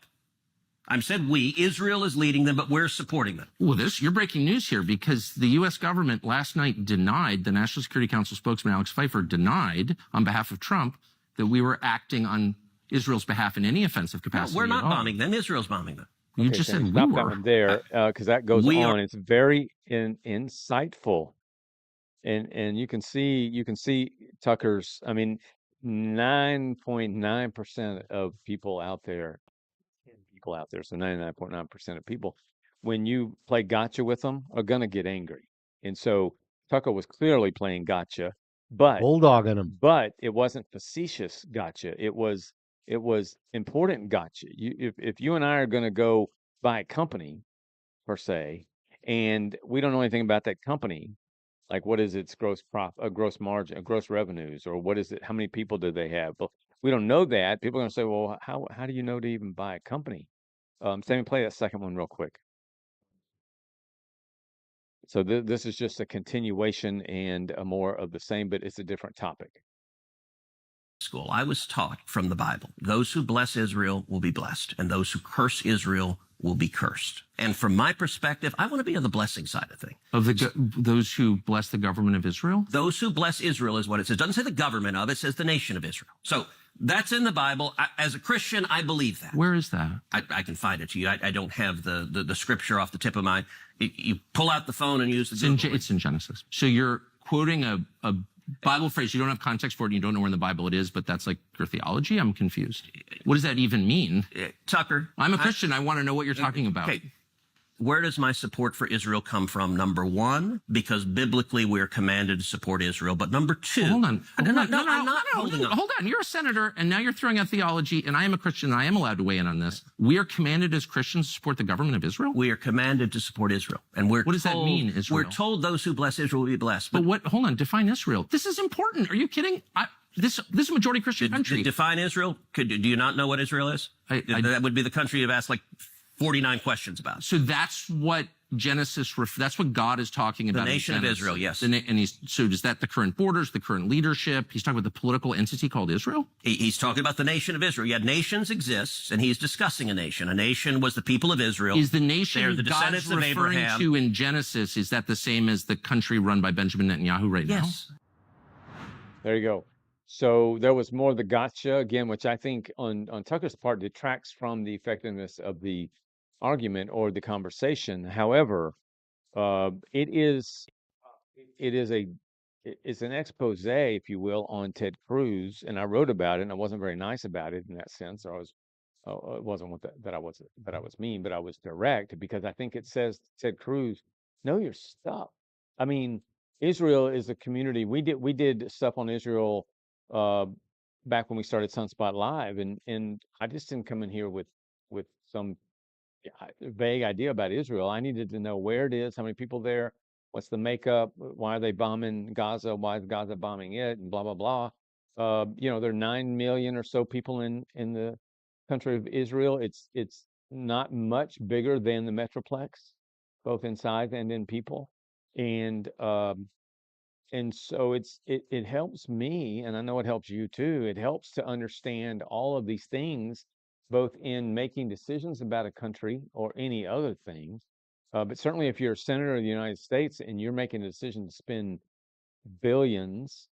I said we. Israel is leading them, but we're supporting them. Well, you're breaking news here because the U.S. government last night denied, the National Security Council spokesman Alex Pfeiffer denied on behalf of Trump that we were acting on Israel's behalf in any offensive capacity. No, we're not bombing them. Israel's bombing them. You just said we were. Stop that one there because that goes on. It's very insightful, and you can see Tucker's. 9.9% of people out there. So 99.9% of people, when you play gotcha with them, are going to get angry. And so Tucker was clearly playing gotcha, but bulldogging them. But it wasn't facetious gotcha. It was important gotcha. If you and I are going to go buy a company per se, and we don't know anything about that company, like what is its gross profit, gross margin, gross revenues, or what is it? How many people do they have? But we don't know that. People are going to say, well, how do you know to even buy a company? Sammy, play that second one real quick. So this is just a continuation and a more of the same, but it's a different topic. School, I was taught from the Bible, those who bless Israel will be blessed, and those who curse Israel will be cursed. And from my perspective, I want to be on the blessing side of things. Of those who bless the government of Israel? Those who bless Israel is what it says. It doesn't say the government of it, says the nation of Israel. So that's in the Bible. As a Christian, I believe that. Where is that? I can find it to you. I don't have the scripture off the tip of my. You pull out the phone and use the. It's in Genesis. So you're quoting a Bible phrase. You don't have context for it, and you don't know where in the Bible it is, but that's like your theology? I'm confused. What does that even mean? Tucker. I'm a Christian. I want to know what you're talking about. Okay. Where does my support for Israel come from? Number one, because biblically we're commanded to support Israel. But number two, well, hold on. Hold on. Hold on. You're a senator, and now you're throwing out theology, and I am a Christian, and I am allowed to weigh in on this. We are commanded as Christians to support the government of Israel? We are commanded to support Israel. And what does that mean, Israel? We're told those who bless Israel will be blessed. But what, hold on, define Israel. This is important. Are you kidding? This is a majority Christian country. Define Israel? Do you not know what Israel is? That would be the country you've asked like 49 questions about. So that's what Genesis, that's what God is talking about. The nation of Israel, yes. So is that the current borders, the current leadership? He's talking about the political entity called Israel? He's talking about the nation of Israel. Yeah, nations exist, and he's discussing a nation. A nation was the people of Israel. Is the nation They're the God's descendants of referring Abraham. to in Genesis, is that the same as the country run by Benjamin Netanyahu right now? Yes. There you go. So there was more of the gotcha again, which I think on Tucker's part detracts from the effectiveness of the argument or the conversation. However, it's an expose, if you will, on Ted Cruz, and I wrote about it, and I wasn't very nice about it in that sense. Or it wasn't that I was mean, but I was direct, because I think it says, Ted Cruz, know your stuff. I mean, Israel is a community. We did stuff on Israel back when we started Sunspot Live, and I just didn't come in here with some vague idea about Israel. I needed to know where it is, how many people there, what's the makeup, why are they bombing Gaza, why is Gaza bombing it, and blah blah blah. There are 9 million or so people in the country of Israel. It's not much bigger than the Metroplex, both in size and in people, and so it helps me, and I know it helps you too. It helps to understand all of these things, both in making decisions about a country or any other things. But certainly if you're a senator of the United States and you're making a decision to spend billions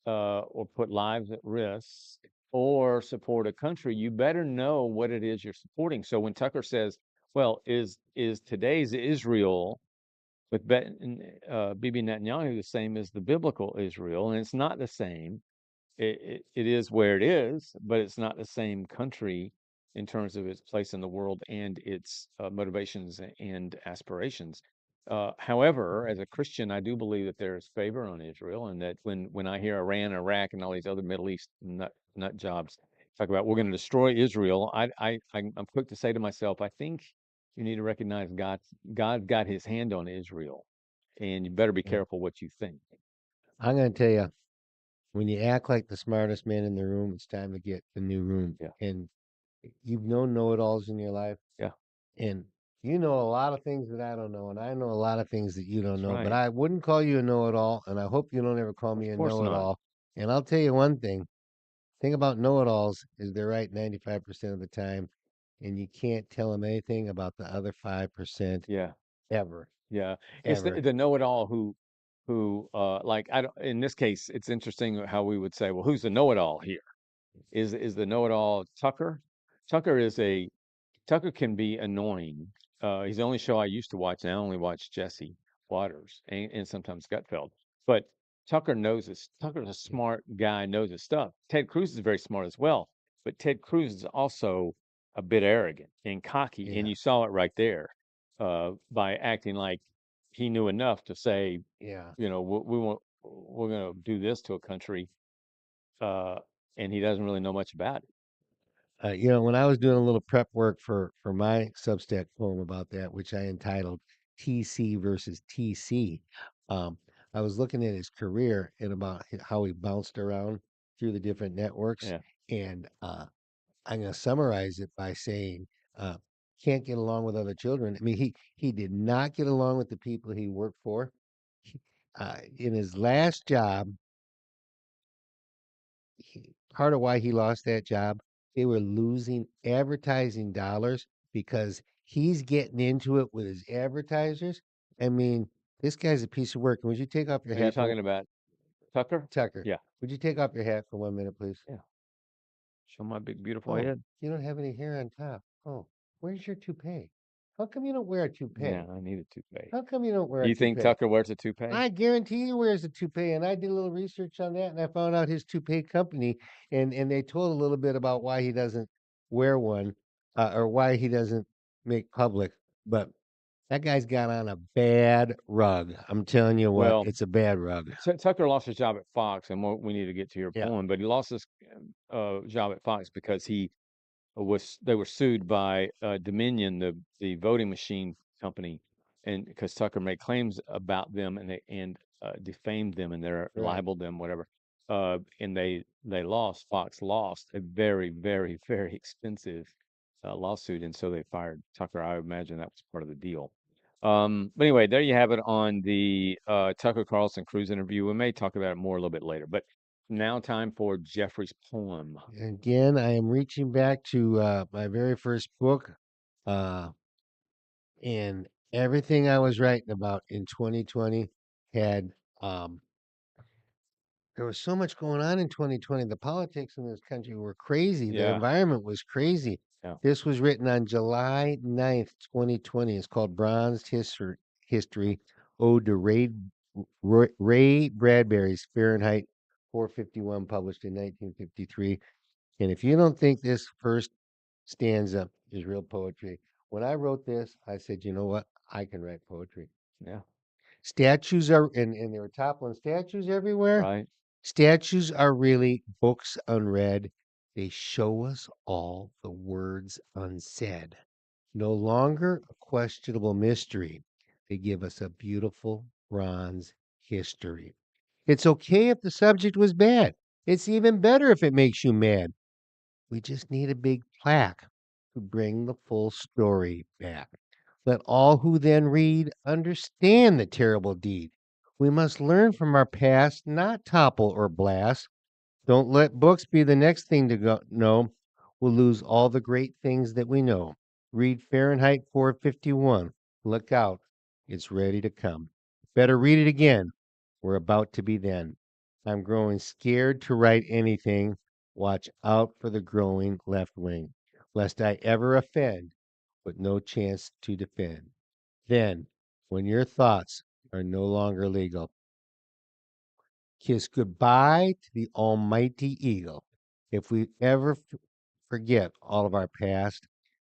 or put lives at risk or support a country, you better know what it is you're supporting. So when Tucker says, well, is today's Israel with Bibi Netanyahu the same as the biblical Israel? And it's not the same. It is where it is, but it's not the same country in terms of its place in the world and its motivations and aspirations. However, as a Christian, I do believe that there is favor on Israel, and that when I hear Iran, Iraq, and all these other Middle East nut jobs talk about we're going to destroy Israel, I'm quick to say to myself, I think you need to recognize God got his hand on Israel, and you better be careful what you think. I'm going to tell you, when you act like the smartest man in the room, it's time to get the new room. Yeah. And you've known know-it-alls in your life. Yeah. And you know a lot of things that I don't know, and I know a lot of things that you don't know. Right. But I wouldn't call you a know-it-all, and I hope you don't ever call me a course not. know-it-all. And I'll tell you one thing. Thing about know-it-alls is they're right 95% of the time, and you can't tell them anything about the other 5%. Yeah. Ever. Yeah. It's the know-it-all who like, I don't, in this case, it's interesting how we would say, well, who's the know-it-all here? Is the know-it-all Tucker? Tucker can be annoying. He's the only show I used to watch, and I only watch Jesse Waters and sometimes Gutfeld. But Tucker knows this. Tucker's a smart guy, knows his stuff. Ted Cruz is very smart as well, but Ted Cruz is also a bit arrogant and cocky, and you saw it right there by acting like he knew enough to say, we're going to do this to a country, and he doesn't really know much about it. When I was doing a little prep work for my Substack poem about that, which I entitled TC versus TC, I was looking at his career and about how he bounced around through the different networks. Yeah. And I'm going to summarize it by saying can't get along with other children. I mean, he did not get along with the people he worked for. In his last job, part of why he lost that job, they were losing advertising dollars because he's getting into it with his advertisers. I mean, this guy's a piece of work. Would you take off your Are you hat for talking about Tucker? Tucker? Yeah. Would you take off your hat for 1 minute, please? Yeah. Show my big, beautiful Oh, head. you don't have any hair on top. Oh, where's your toupee? How come you don't wear a toupee? Yeah, I need a toupee. How come you don't wear a You think toupee? Tucker wears a toupee? I guarantee he wears a toupee, and I did a little research on that, and I found out his toupee company, and they told a little bit about why he doesn't wear one, or why he doesn't make public. But that guy's got on a bad rug. I'm telling you what, Well, it's a bad rug. Tucker lost his job at Fox, and we need to get to your Yeah. poem, but he lost his job at Fox because they were sued by Dominion, the voting machine company, and because Tucker made claims about them and defamed them and they're Right. libeled them, whatever. And they lost. Fox lost a very, very, very expensive lawsuit, and so they fired Tucker. I imagine that was part of the deal. But anyway, there you have it on the Tucker Carlson-Cruz interview. We may talk about it more a little bit later, but now time for Jeffrey's poem. Again, I am reaching back to my very first book, and everything I was writing about in 2020 had there was so much going on in 2020. The politics in this country were crazy. The Yeah. environment was crazy. Yeah. This was written on July 9th, 2020. It's called Bronzed History, Ode to Ray Bradbury's Fahrenheit 451, published in 1953. And if you don't think this first stanza is real poetry, when I wrote this, I said, you know what? I can write poetry. Yeah. Statues are, and they were toppling statues everywhere. Right. Statues are really books unread. They show us all the words unsaid. No longer a questionable mystery. They give us a beautiful bronze history. It's okay if the subject was bad. It's even better if it makes you mad. We just need a big plaque to bring the full story back. Let all who then read understand the terrible deed. We must learn from our past, not topple or blast. Don't let books be the next thing to know. We'll lose all the great things that we know. Read Fahrenheit 451. Look out, it's ready to come. Better read it again. We're about to be then. I'm growing scared to write anything. Watch out for the growing left wing, lest I ever offend with no chance to defend. Then, when your thoughts are no longer legal, kiss goodbye to the almighty eagle. If we ever forget all of our past,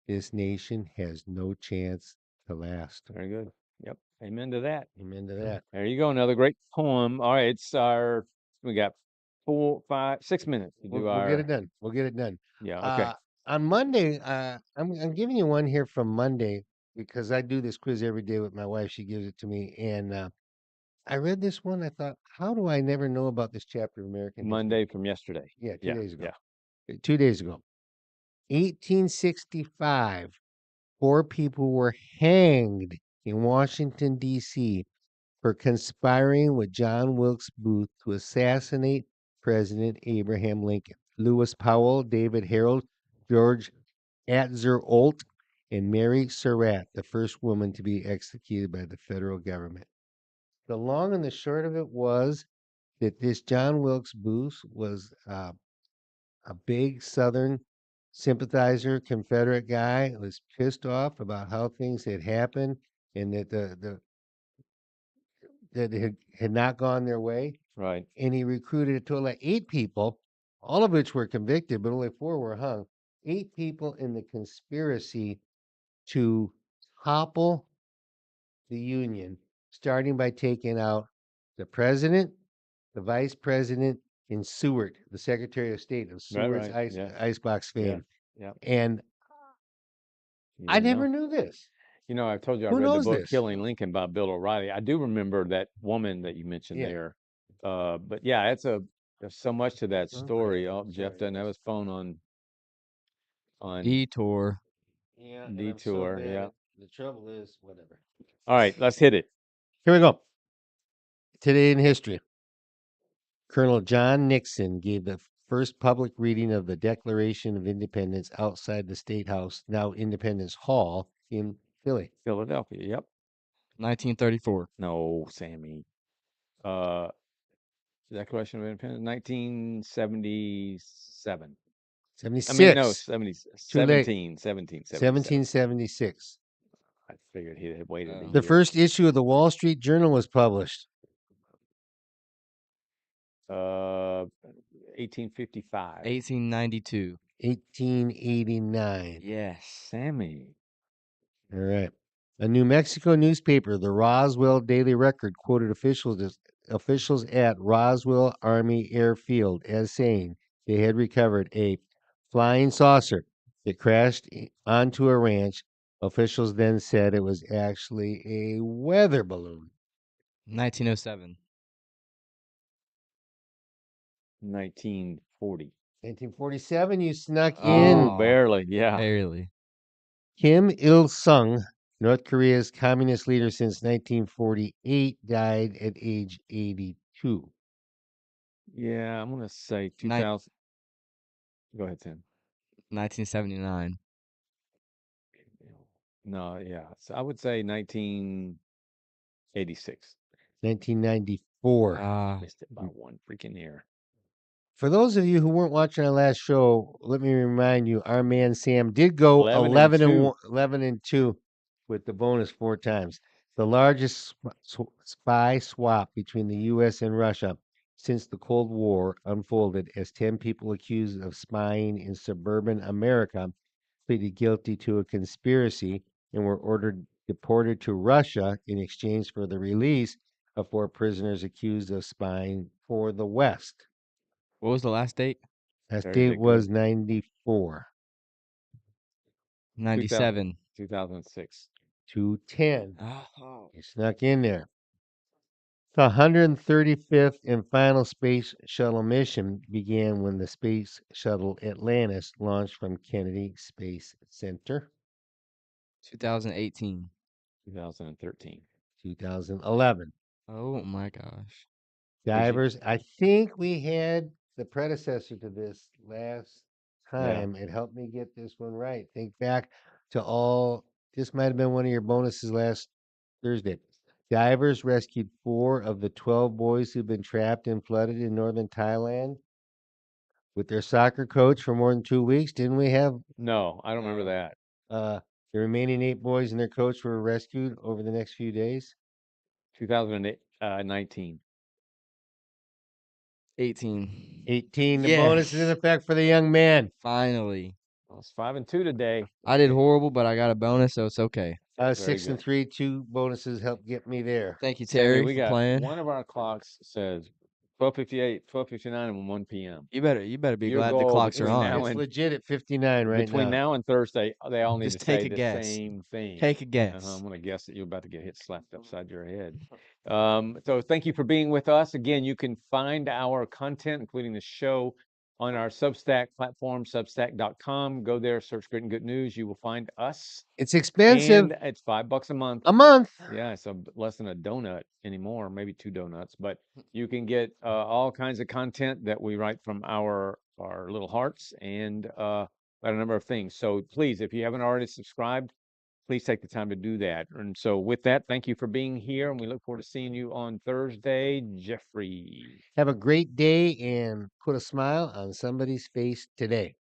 this nation has no chance to last. Very good. Yep. Amen to that. Amen to that. There you go. Another great poem. All right. We got 4, 5, 6 minutes to do We'll get it done. We'll get it done. Yeah. Okay. On Monday, I'm giving you one here from Monday because I do this quiz every day with my wife. She gives it to me, and I read this one. I thought, how do I never know about this chapter of American history? Monday from yesterday. Yeah, 2 days ago. Yeah. 2 days ago. 1865, 4 people were hanged in Washington, D.C. for conspiring with John Wilkes Booth to assassinate President Abraham Lincoln. Lewis Powell, David Harold, George Atzerodt, and Mary Surratt, the first woman to be executed by the federal government. The long and the short of it was that this John Wilkes Booth was a big Southern sympathizer, Confederate guy, was pissed off about how things had happened and that that it had not gone their way. Right. And he recruited a total of 8 people, all of which were convicted, but only 4 were hung. 8 people in the conspiracy to topple the Union, starting by taking out the president, the vice president, and Seward, the Secretary of State of Seward's Right. Yeah. icebox fame. Yeah. And You I didn't never know. knew this. You know, I've told you I Who read the knows book this? Killing Lincoln by Bill O'Reilly. I do remember that woman that you mentioned Yeah. there. But yeah, there's so much to that Okay, story. Oh, sorry, Jeff doesn't have his phone on. Detour. Yeah, and detour. I'm so bad Yeah. at, the trouble is, whatever. All right, let's hit it. Here we go. Today in history, Colonel John Nixon gave the first public reading of the Declaration of Independence outside the State House, now Independence Hall in Philly. Philadelphia. Yep. 1934. No, Sammy. Declaration of Independence, 1977. 76. I mean, no, 70, Too late. 1776. 1776. I figured he had waited a Oh. The year. first issue of the Wall Street Journal was published. 1855. 1892. 1889. Yes. Sammy. All right. A New Mexico newspaper, the Roswell Daily Record, quoted officials at Roswell Army Airfield as saying they had recovered a flying saucer that crashed onto a ranch. Officials then said it was actually a weather balloon. 1907. 1940. 1947, you snuck Oh, in. barely. Yeah. Barely. Kim Il-sung, North Korea's communist leader since 1948, died at age 82. Yeah, I'm going to say 2000. Go ahead, Tim. 1979. No, yeah. So I would say 1986. 1994. Missed it by one freaking year. For those of you who weren't watching our last show, let me remind you, our man Sam did go 11 and 2 with the bonus 4 times. The largest spy swap between the U.S. and Russia since the Cold War unfolded as 10 people accused of spying in suburban America pleaded guilty to a conspiracy and were deported to Russia in exchange for the release of 4 prisoners accused of spying for the West. What was the last date? Last date was 94. 97. 2006. 210. Oh. You snuck in there. The 135th and final space shuttle mission began when the Space Shuttle Atlantis launched from Kennedy Space Center. 2018. 2013. 2011. Oh my gosh. Divers. I think we had the predecessor to this last time. It helped me get this one right. Think back to this might have been one of your bonuses last Thursday. Divers rescued 4 of the 12 boys who've been trapped and flooded in northern Thailand with their soccer coach for more than 2 weeks. Didn't we have? No, I don't remember that. The remaining 8 boys and their coach were rescued over the next few days. 2019. 18. 18. The bonus is in effect for the young man. Finally. Well, it's 5 and 2 today. I did horrible, but I got a bonus, so it's okay. 6 and 3. 2 bonuses helped get me there. Thank you, Terry, we for got playing. one of our clocks says 12:58, 12:59, and 1 p.m. You better be Your glad the goal clocks are between on. now It's and- legit at 59 right Between now and Thursday, they all need Just to take say a the guess. same thing. Take a guess. I'm going to guess that you're about to get slapped upside your head. So thank you for being with us. Again, you can find our content, including the show, on our Substack platform, substack.com. Go there, search Grit and Good News. You will find us. It's expensive. And it's $5 a month. A month. Yeah, it's less than a donut anymore, maybe 2 donuts. But you can get all kinds of content that we write from our little hearts and about a number of things. So please, if you haven't already subscribed, please take the time to do that. And so with that, thank you for being here, and we look forward to seeing you on Thursday. Jeffrey. Have a great day and put a smile on somebody's face today.